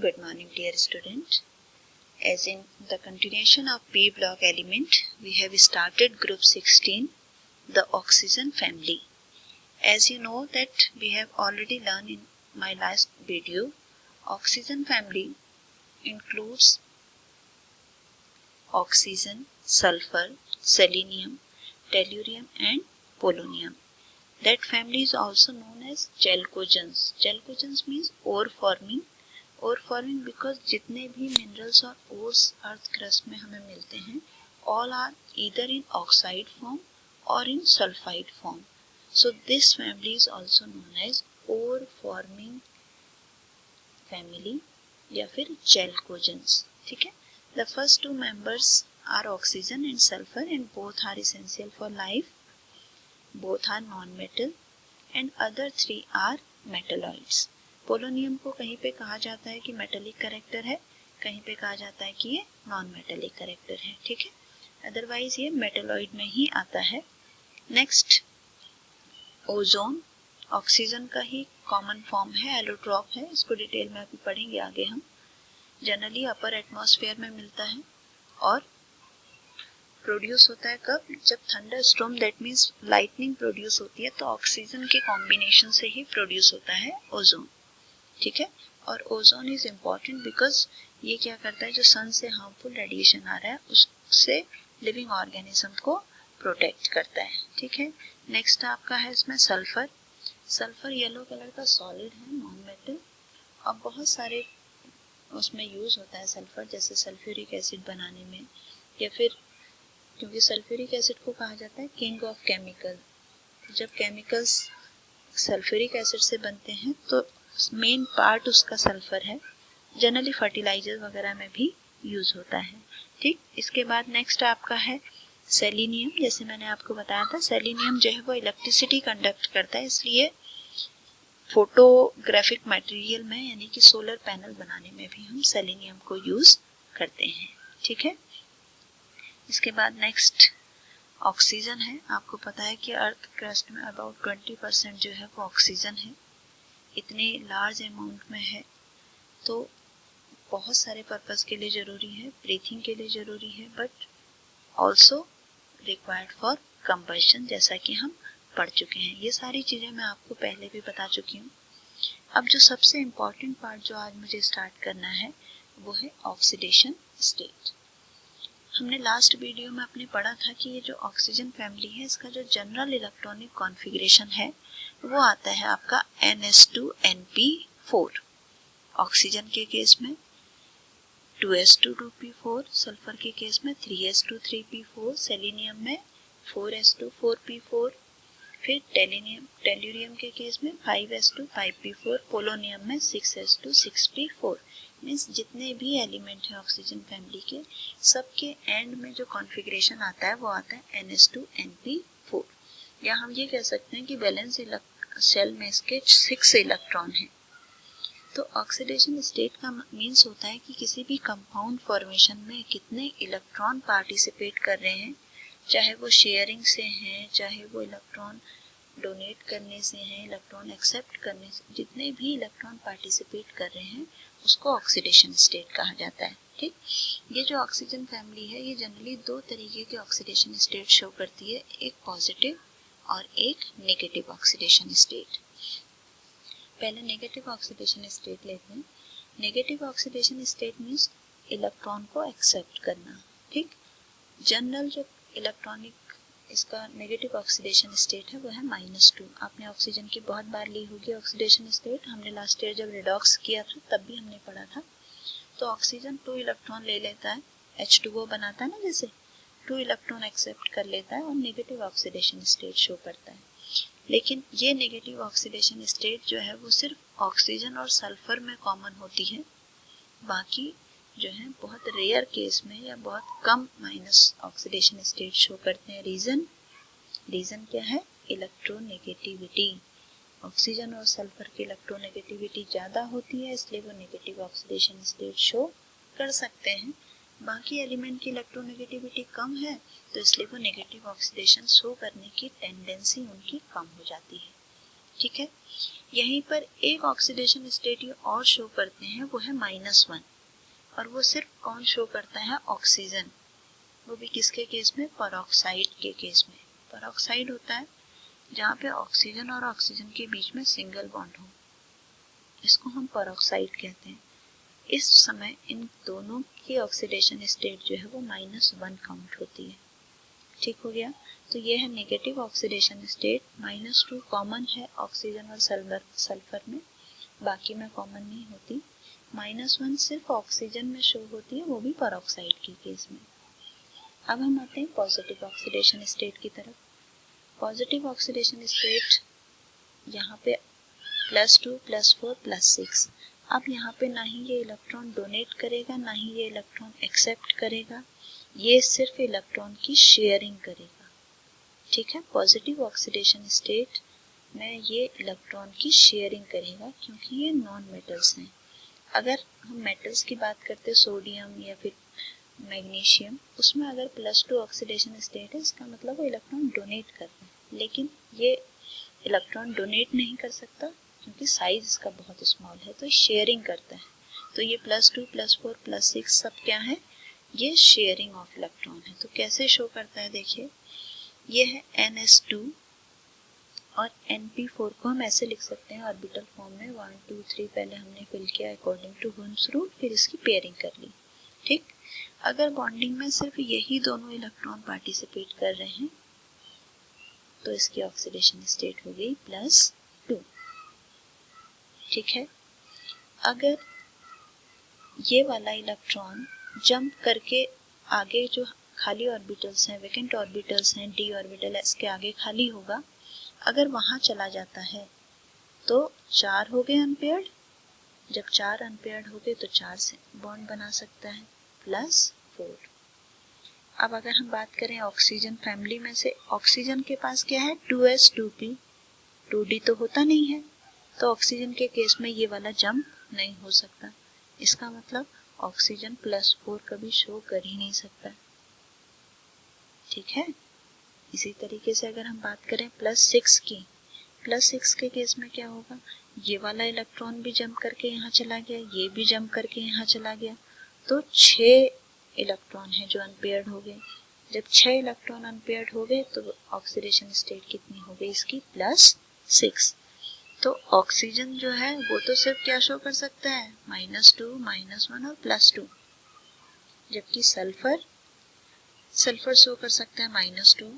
Good morning, dear student. As in the continuation of P block element, we have started group 16, the oxygen family. As you know that we have already learned in my last video, oxygen family includes oxygen, sulfur, selenium, tellurium and polonium. That family is also known as chalcogens. Chalcogens means ore forming because जितने भी minerals और ores earth crust में हमें मिलते हैं all are either in oxide form or in sulfide form. So this family is also known as ore forming family या फिर chalcogens. ठीक है. The first two members are oxygen and sulfur and both are essential for life. Both are non-metal and other three are metalloids. Polonium को कहीं पे कहा जाता है कि मेटेलिक कैरेक्टर है, कहीं पे कहा जाता है कि ये नॉन मेटेलिक कैरेक्टर है. ठीक है. अदरवाइज ये मेटेलॉइड में ही आता है. नेक्स्ट, ओजोन ऑक्सीजन का ही कॉमन फॉर्म है, एलोट्रॉप है. इसको डिटेल में अभी पढ़ेंगे आगे हम. जनरली अपर एटमॉस्फेयर में मिलता है और प्रोड्यूस होता है कब? जब thunder storm that means lightning produce होती है तो ऑक्सीजन के कॉम्बिनेशन से ही प्रोड्यूस होता है ओजोन. ठीक है. और ओजोन इज इम्पॉर्टेंट बिकॉज ये क्या करता है, जो सन से हार्मफुल रेडिएशन आ रहा है उससे लिविंग ऑर्गेनिज्म को प्रोटेक्ट करता है. ठीक है. नेक्स्ट आपका है इसमें सल्फर. सल्फर येलो कलर का सॉलिड है, नॉन मेटल, और बहुत सारे उसमें यूज होता है सल्फर, जैसे सल्फ्यूरिक एसिड बनाने में, या फिर क्योंकि सल्फ्यूरिक एसिड को कहा जाता है किंग ऑफ केमिकल. जब केमिकल्स सल्फ्यूरिक एसिड से बनते हैं तो मेन पार्ट उसका सल्फर है. जनरली फर्टिलाइजर वगैरह में भी यूज होता है. ठीक. इसके बाद नेक्स्ट आपका है सेलेनियम. जैसे मैंने आपको बताया था, सेलेनियम जो है वो इलेक्ट्रिसिटी कंडक्ट करता है, इसलिए फोटोग्राफिक मटेरियल में यानी कि सोलर पैनल बनाने में भी हम सेलेनियम को यूज करते हैं. ठीक है. इसके बाद नेक्स्ट ऑक्सीजन है. आपको पता है कि अर्थ क्रस्ट में अबाउट 20% जो है वो ऑक्सीजन है. इतने लार्ज अमाउंट में है तो बहुत सारे पर्पस के लिए ज़रूरी है, ब्रीथिंग के लिए ज़रूरी है, but also required for combustion, जैसा कि हम पढ़ चुके हैं. ये सारी चीज़ें मैं आपको पहले भी बता चुकी हूँ. अब जो सबसे इम्पॉर्टेंट पार्ट जो आज मुझे स्टार्ट करना है वो है ऑक्सीडेशन स्टेट. हमने लास्ट वीडियो में अपने पढ़ा था कि ये जो ऑक्सीजन फैमिली है इसका जो जनरल इलेक्ट्रॉनिक कॉन्फ़िगरेशन है वो आता है आपका NS2NP4. ऑक्सीजन के केस में 2S2 2p4, सल्फर के केस में 3S2 3p4, सेलेनियम में 4S2 4p4, फिर टेल्यूरियम के केस में 5S2 5p4, पोलोनियम में 6S2 6p4. मीन्स जितने भी एलिमेंट हैं ऑक्सीजन फैमिली के, सबके एंड में जो कॉन्फ़िगरेशन आता है वो आता है NS2NP4. या हम ये कह सकते हैं कि बैलेंस शेल में इसके 6 इलेक्ट्रॉन हैं. तो ऑक्सीडेशन स्टेट का मीन्स होता है कि किसी भी कंपाउंड फॉर्मेशन में कितने इलेक्ट्रॉन पार्टिसिपेट कर रहे हैं, चाहे वो शेयरिंग से हैं, चाहे वो इलेक्ट्रॉन डोनेट करने से हैं, इलेक्ट्रॉन एक्सेप्ट करने से, जितने भी इलेक्ट्रॉन पार्टिसिपेट कर रहे हैं उसको ऑक्सीडेशन स्टेट कहा जाता है. ठीक. ये जो ऑक्सीजन फैमिली है ये जनरली दो तरीके के ऑक्सीडेशन स्टेट शो करती है, एक पॉजिटिव और एक नेगेटिव ऑक्सीडेशन स्टेट. पहले नेगेटिव ऑक्सीडेशन स्टेट लेते हैं. Negative oxidation state means electron को एक्सेप्ट करना. ठीक. जनरल जो इलेक्ट्रॉनिक इसका नेगेटिव ऑक्सीडेशन स्टेट है वो है -2. आपने ऑक्सीजन की बहुत बार ली होगी ऑक्सीडेशन स्टेट. हमने लास्ट ईयर जब रिडॉक्स किया था तब भी हमने पढ़ा था. तो ऑक्सीजन 2 इलेक्ट्रॉन ले लेता है, H2O बनाता है ना, जैसे 2 इलेक्ट्रॉन एक्सेप्ट कर लेता है और नेगेटिव ऑक्सीडेशन स्टेट शो करता है. लेकिन ये नेगेटिव ऑक्सीडेशन स्टेट जो है वो सिर्फ ऑक्सीजन और सल्फर में कॉमन होती है. बाकी जो है बहुत रेयर केस में या बहुत कम माइनस ऑक्सीडेशन स्टेट शो करते हैं. रीज़न क्या है? इलेक्ट्रोनेगेटिविटी. ऑक्सीजन और सल्फर की इलेक्ट्रोनेगेटिविटी ज़्यादा होती है इसलिए वो नेगेटिव ऑक्सीडेशन स्टेट शो कर सकते हैं. बाकी एलिमेंट की इलेक्ट्रोनेगेटिविटी कम है तो इसलिए वो नेगेटिव ऑक्सीडेशन शो करने की टेंडेंसी उनकी कम हो जाती है. ठीक है। यहीं पर एक ऑक्सीडेशन स्टेट ये और शो करते हैं, वो है -1, और वो सिर्फ कौन शो करता है? ऑक्सीजन। वो भी किसके केस में? परऑक्साइड के केस में। परऑक्साइड होता है जहाँ पे ऑक्सीजन और ऑक्सीजन के बीच में सिंगल बॉन्ड हो, इसको हम परऑक्साइड कहते हैं। इस समय इन दोनों की ऑक्सीडेशन स्टेट जो है वो -1 काउंट होती है। ठीक हो गया। तो ये है नेगेटिव ऑक्सीडेशन स्टेट। -2 कॉमन है ऑक्सीजन और सल्फर में, बाकी में कॉमन नहीं होती। -1 सिर्फ ऑक्सीजन में शो होती है, वो भी परऑक्साइड के केस में। अब हम आते हैं पॉजिटिव ऑक्सीडेशन स्टेट की तरफ। पॉजिटिव ऑक्सीडेशन स्टेट यहाँ पे +2 +4 +6। अब यहाँ पे ना ही ये इलेक्ट्रॉन डोनेट करेगा, ना ही ये इलेक्ट्रॉन एक्सेप्ट करेगा, ये सिर्फ इलेक्ट्रॉन की शेयरिंग करेगा। ठीक है। पॉजिटिव ऑक्सीडेशन स्टेट में ये इलेक्ट्रॉन की शेयरिंग करेगा, क्योंकि ये नॉन मेटल्स हैं। अगर हम मेटल्स की बात करते हैं, सोडियम या फिर मैग्नीशियम, उसमें अगर +2 ऑक्सीडेशन स्टेट है, इसका मतलब वो इलेक्ट्रॉन डोनेट कर रहे हैं, लेकिन ये इलेक्ट्रॉन डोनेट नहीं कर सकता क्योंकि साइज इसका बहुत स्मॉल है, तो ये शेयरिंग करता है। तो ये +2 +4 +6 सब क्या है? ये शेयरिंग ऑफ इलेक्ट्रॉन है। तो कैसे शो करता है? देखिए, ये है NS2 और NP4 को हम ऐसे लिख सकते हैं ऑर्बिटल फॉर्म में। 1 2 3 पहले हमने फिल किया अकॉर्डिंग टू हुन्स रूल, फिर इसकी पेयरिंग कर ली। ठीक। अगर बॉन्डिंग में सिर्फ यही दोनों इलेक्ट्रॉन पार्टिसिपेट कर रहे हैं तो इसकी ऑक्सीडेशन स्टेट हो गई +2। ठीक है। अगर ये वाला इलेक्ट्रॉन जंप करके आगे जो खाली ऑर्बिटल्स हैं, वैकेंट ऑर्बिटल्स हैं, d ऑर्बिटल s के आगे खाली होगा, अगर वहां चला जाता है तो 4 हो गए अनपेयर्ड। जब 4 अनपेयर्ड हो गए तो 4 से बॉन्ड बना सकता है +4। अब अगर हम बात करें ऑक्सीजन फैमिली में से, ऑक्सीजन के पास क्या है? 2s 2p 2d तो होता नहीं है, तो ऑक्सीजन के केस में ये वाला जंप नहीं हो सकता। इसका मतलब ऑक्सीजन +4 कभी शो कर ही नहीं सकता। ठीक है। इसी तरीके से अगर हम बात करें +6 की, +6 के केस में क्या होगा? ये वाला इलेक्ट्रॉन भी जंप करके यहाँ चला गया, ये भी जंप करके यहाँ चला गया, तो 6 इलेक्ट्रॉन है जो अनपेयर्ड हो गए। जब 6 इलेक्ट्रॉन अनपेयर्ड हो गए तो ऑक्सीडेशन स्टेट कितनी हो गई इसकी? +6। तो ऑक्सीजन जो है वो तो सिर्फ क्या शो कर सकता है? -2 -1 और +2। जबकि सल्फर शो कर सकता है -2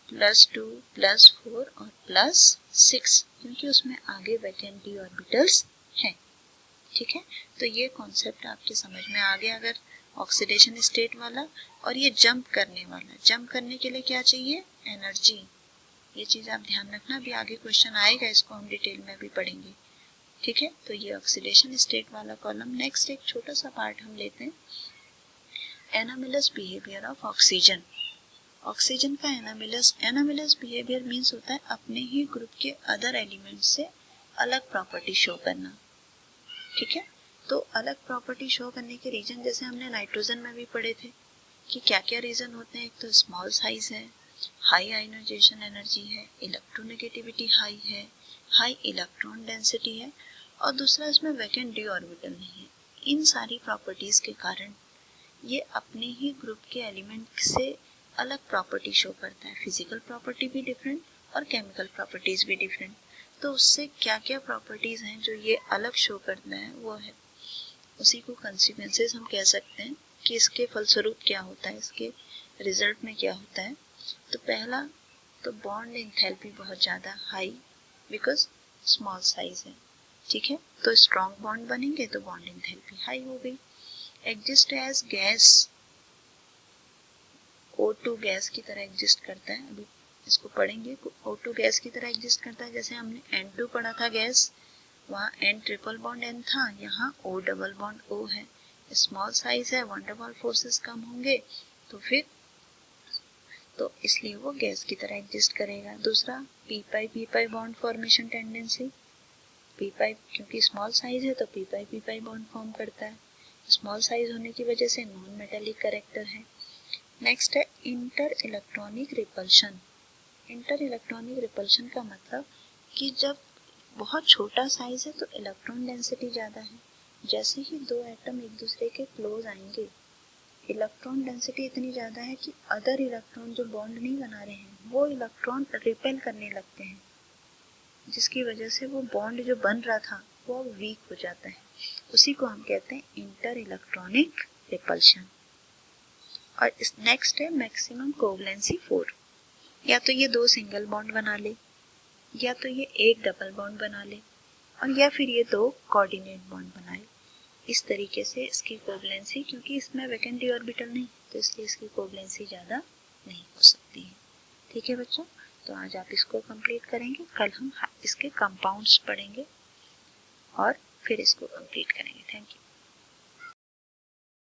+2 +4 और +6, क्योंकि उसमें आगे वैकेंट d ऑर्बिटल्स हैं। ठीक है। तो ये कॉन्सेप्ट आपके समझ में आ गया अगर ऑक्सीडेशन स्टेट वाला। और ये जंप करने वाला, जंप करने के लिए क्या चाहिए? एनर्जी। ये चीज आप ध्यान रखना, अभी आगे क्वेश्चन आएगा, इसको हम डिटेल में भी पढ़ेंगे। ठीक है। तो ये ऑक्सीडेशन स्टेट वाला कॉलम। नेक्स्ट एक छोटा सा पार्ट हम लेते हैं, एनामिलस बिहेवियर ऑफ ऑक्सीजन। ऑक्सीजन का एनामिलस बिहेवियर मीन्स होता है अपने ही ग्रुप के अदर एलिमेंट से अलग प्रॉपर्टी शो करना। ठीक है। तो अलग प्रॉपर्टी शो करने के रीजन जैसे हमने नाइट्रोजन में भी पढ़े थे कि क्या क्या रीजन होते हैं। एक तो स्मॉल साइज है, हाई आयोनाइजेशन एनर्जी है, इलेक्ट्रोनेगेटिविटी हाई है, हाई इलेक्ट्रॉन डेंसिटी है, और दूसरा इसमें वैकेंट d ऑर्बिटल नहीं है। इन सारी प्रॉपर्टीज के कारण ये अपने ही ग्रुप के एलिमेंट से अलग प्रॉपर्टी शो करता है। फिजिकल प्रॉपर्टी भी डिफरेंट और केमिकल प्रॉपर्टीज भी डिफरेंट। तो उससे क्या क्या प्रॉपर्टीज हैं जो ये अलग शो करता है, वो है उसी को कंसिक्वेंसेस हम कह सकते हैं कि इसके फलस्वरूप क्या होता है, इसके रिजल्ट में क्या होता है। तो पहला तो बॉन्ड एंथैल्पी बहुत ज़्यादा हाई, बिकॉज स्मॉल साइज है। ठीक है। तो स्ट्रॉन्ग बॉन्ड बनेंगे तो बॉन्ड एंथैल्पी हाई हो गई। Exist as gas, O2 gas की तरह एग्जिस्ट करता है, अभी इसको पढ़ेंगे। O2 गैस की तरह एग्जिस्ट करता है। जैसे हमने N2 पढ़ा था गैस, वहाँ N ट्रिपल बॉन्ड N था, यहाँ O डबल बॉन्ड O है। स्मॉल साइज है, वन डबल फोर्सेस कम होंगे, तो इसलिए वो गैस की तरह एग्जिस्ट करेगा। दूसरा p-pi bond formation tendency. p-pi क्योंकि स्मॉल साइज है तो p-pi बॉन्ड फॉर्म करता है। स्मॉल साइज होने की वजह से नॉन मेटालिक कैरेक्टर है। नेक्स्ट है inter electronic repulsion. Inter electronic repulsion का मतलब कि जब बहुत छोटा साइज है तो इलेक्ट्रॉन डेंसिटी ज़्यादा है। जैसे ही दो एटम एक दूसरे के क्लोज आएंगे, इलेक्ट्रॉन डेंसिटी इतनी ज़्यादा है कि अदर इलेक्ट्रॉन जो बॉन्ड नहीं बना रहे हैं वो इलेक्ट्रॉन रिपेल करने लगते हैं, जिसकी वजह से वो बॉन्ड जो बन रहा था वो वीक हो जाता है। उसी को हम कहते हैं इंटर इलेक्ट्रॉनिक रिपल्शन। और इस नेक्स्ट है मैक्सिमम कोवलेंसी 4। या तो ये दो सिंगल बॉन्ड बना ले, या तो ये एक डबल बॉन्ड बना ले, और या फिर ये दो कोऑर्डिनेट बॉन्ड बनाए। इस तरीके से इसकी कोवलेंसी, क्योंकि इसमें वैकेंट ऑर्बिटल नहीं तो इसलिए इसकी कोवलेंसी ज़्यादा नहीं हो सकती है। ठीक है बच्चों, तो आज आप इसको कंप्लीट करेंगे, कल हम इसके कंपाउंड्स पढ़ेंगे और फिर इसको कंप्लीट करेंगे। Thank you.